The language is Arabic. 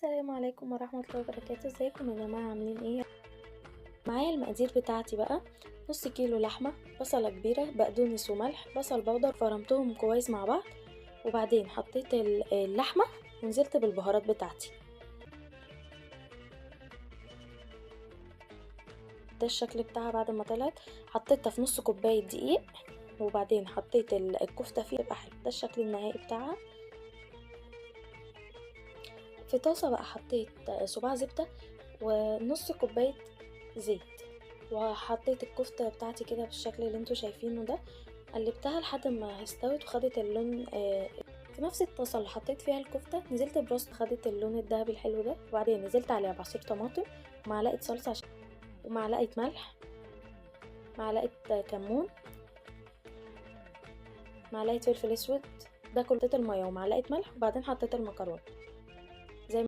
السلام عليكم ورحمة الله وبركاته. ازيكم يا جماعة، عاملين ايه؟ معايا المقادير بتاعتي بقى: نص كيلو لحمة، بصلة كبيرة، بقدونس وملح، بصل بودر، فرمتهم كويس مع بعض، وبعدين حطيت اللحمة ونزلت بالبهارات بتاعتي. ده الشكل بتاعها بعد ما طلعت. حطيتها في نص كوباية دقيق، وبعدين حطيت الكفتة فيه يبقى حلو. ده الشكل النهائي بتاعها. في طاسة بقى حطيت صباع زبدة ونص كوباية زيت، وحطيت الكفتة بتاعتي كده بالشكل اللي انتوا شايفينه ده. قلبتها لحد ما استوت وخدت اللون. في نفس الطاسة اللي حطيت فيها الكفتة نزلت براس خدت اللون الذهبي الحلو ده، وبعدين نزلت عليها بعصير طماطم ومعلقة صلصة ومعلقة ملح، معلقة كمون، معلقة فلفل اسود. ده كل حطيت المية ومعلقة ملح، وبعدين حطيت المكرونة.